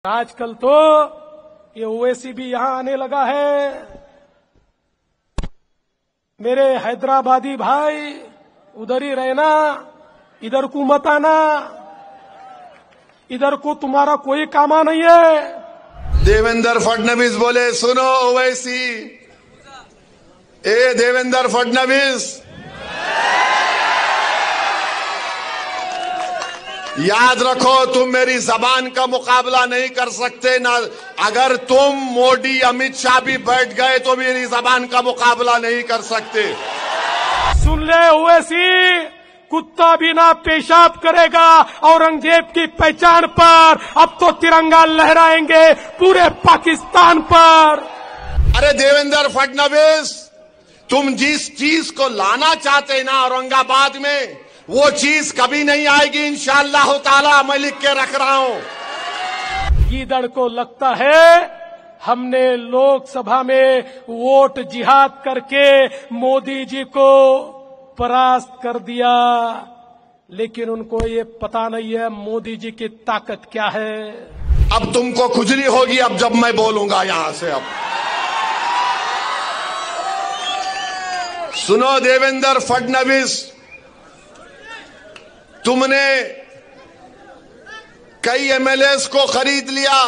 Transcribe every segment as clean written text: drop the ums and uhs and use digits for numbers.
आजकल तो ये ओवैसी भी यहां आने लगा है। मेरे हैदराबादी भाई उधर ही रहना, इधर को मत आना, इधर को तुम्हारा कोई कामा नहीं है। देवेंद्र फडणवीस बोले, सुनो ओवैसी, ए देवेंद्र फडणवीस, याद रखो तुम मेरी जबान का मुकाबला नहीं कर सकते ना। अगर तुम मोदी अमित शाह भी बैठ गए तो मेरी जबान का मुकाबला नहीं कर सकते। सुन ले ओवैसी, कुत्ता भी ना पेशाब करेगा औरंगजेब की पहचान पर। अब तो तिरंगा लहराएंगे पूरे पाकिस्तान पर। अरे देवेंद्र फडणवीस, तुम जिस चीज को लाना चाहते ना औरंगाबाद में, वो चीज कभी नहीं आएगी इंशाअल्लाह ताला। मैं लिख के रख रहा हूं। गीदड़ को लगता है हमने लोकसभा में वोट जिहाद करके मोदी जी को परास्त कर दिया, लेकिन उनको ये पता नहीं है मोदी जी की ताकत क्या है। अब तुमको खुजली होगी अब जब मैं बोलूंगा यहां से। अब सुनो देवेंद्र फडणवीस, तुमने कई एमएलएस को खरीद लिया,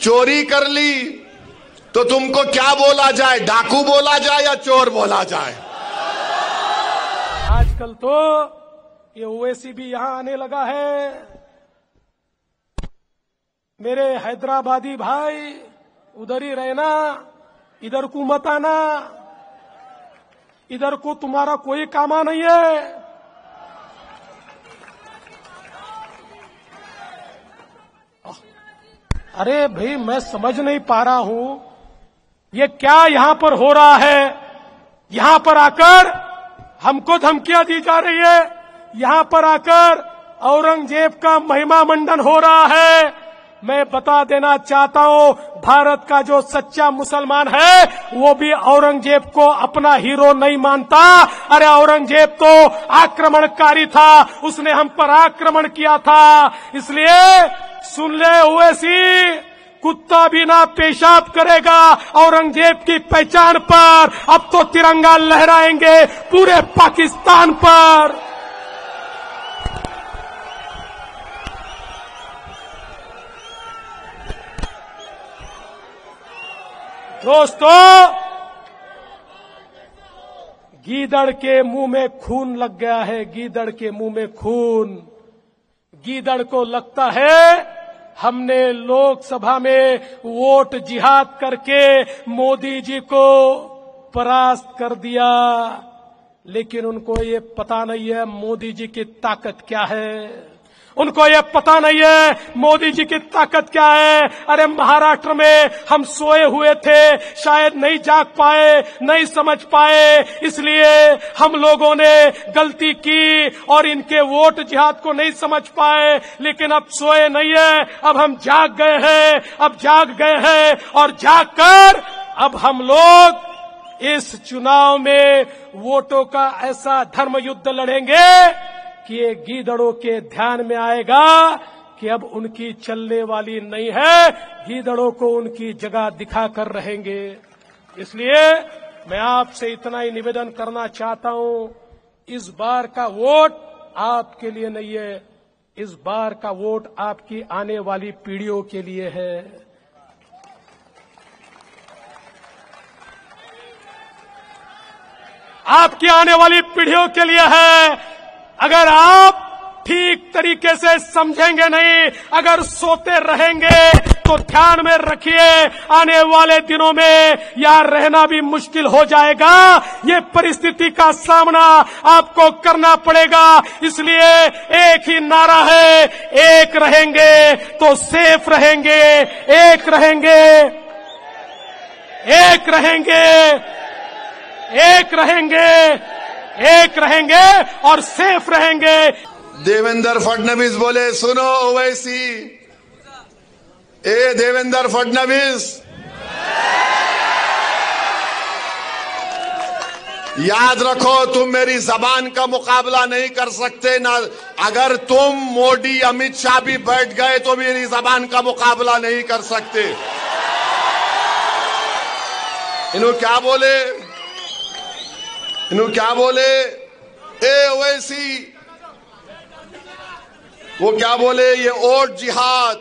चोरी कर ली, तो तुमको क्या बोला जाए? डाकू बोला जाए या चोर बोला जाए? आजकल तो ये ओवैसी भी यहां आने लगा है। मेरे हैदराबादी भाई उधर ही रहना, इधर को मत आना, इधर को तुम्हारा कोई कामा नहीं है। अरे भाई, मैं समझ नहीं पा रहा हूं ये क्या यहां पर हो रहा है। यहां पर आकर हमको धमकियां दी जा रही है, यहां पर आकर औरंगजेब का महिमा मंडन हो रहा है। मैं बता देना चाहता हूं, भारत का जो सच्चा मुसलमान है वो भी औरंगजेब को अपना हीरो नहीं मानता। अरे औरंगजेब तो आक्रमणकारी था, उसने हम पर आक्रमण किया था। इसलिए सुन ले ओवैसी, कुत्ता भी ना पेशाब करेगा औरंगजेब की पहचान पर। अब तो तिरंगा लहराएंगे पूरे पाकिस्तान पर। दोस्तों, गीदड़ के मुंह में खून लग गया है, गीदड़ के मुंह में खून। गीदड़ को लगता है हमने लोकसभा में वोट जिहाद करके मोदी जी को परास्त कर दिया, लेकिन उनको ये पता नहीं है मोदी जी की ताकत क्या है। उनको ये पता नहीं है मोदी जी की ताकत क्या है। अरे महाराष्ट्र में हम सोए हुए थे, शायद नहीं जाग पाए, नहीं समझ पाए, इसलिए हम लोगों ने गलती की और इनके वोट जिहाद को नहीं समझ पाए। लेकिन अब सोए नहीं है, अब हम जाग गए हैं, अब जाग गए हैं और जागकर अब हम लोग इस चुनाव में वोटों का ऐसा धर्म युद्ध लड़ेंगे कि ये गीदड़ों के ध्यान में आएगा कि अब उनकी चलने वाली नहीं है, गीदड़ों को उनकी जगह दिखाकर रहेंगे। इसलिए मैं आपसे इतना ही निवेदन करना चाहता हूं, इस बार का वोट आपके लिए नहीं है, इस बार का वोट आपकी आने वाली पीढ़ियों के लिए है। आपकी आने वाली पीढ़ियों के लिए है। अगर आप ठीक तरीके से समझेंगे नहीं, अगर सोते रहेंगे, तो ध्यान में रखिए आने वाले दिनों में यहां रहना भी मुश्किल हो जाएगा। ये परिस्थिति का सामना आपको करना पड़ेगा। इसलिए एक ही नारा है, एक रहेंगे तो सेफ रहेंगे, एक रहेंगे, एक रहेंगे, एक रहेंगे, एक रहेंगे और सेफ रहेंगे। देवेंद्र फडणवीस बोले, सुनो ओवैसी, ए देवेंद्र फडणवीस, याद रखो, तुम मेरी जबान का मुकाबला नहीं कर सकते ना। अगर तुम, मोदी, अमित शाह भी बैठ गए तो मेरी जबान का मुकाबला नहीं कर सकते। इन्हों क्या बोले, ए ओवैसी, वो क्या बोले, ये वोट जिहाद,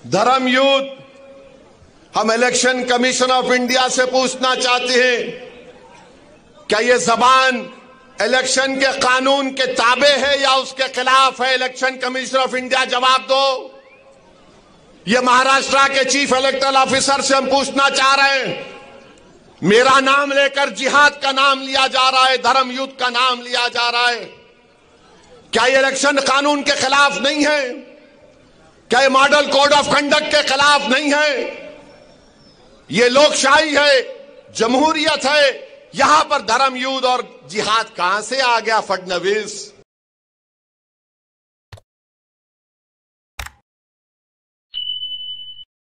धर्म युद्ध। हम इलेक्शन कमीशन ऑफ इंडिया से पूछना चाहते हैं, क्या ये जबान इलेक्शन के कानून के ताबे है या उसके खिलाफ है? इलेक्शन कमीशन ऑफ इंडिया जवाब दो। ये महाराष्ट्र के चीफ इलेक्टोरल ऑफिसर से हम पूछना चाह रहे हैं, मेरा नाम लेकर जिहाद का नाम लिया जा रहा है, धर्म युद्ध का नाम लिया जा रहा है। क्या ये इलेक्शन कानून के खिलाफ नहीं है? क्या ये मॉडल कोड ऑफ कंडक्ट के खिलाफ नहीं है? ये लोकशाही है, जमहूरियत है, यहां पर धर्म युद्ध और जिहाद कहां से आ गया फडणवीस?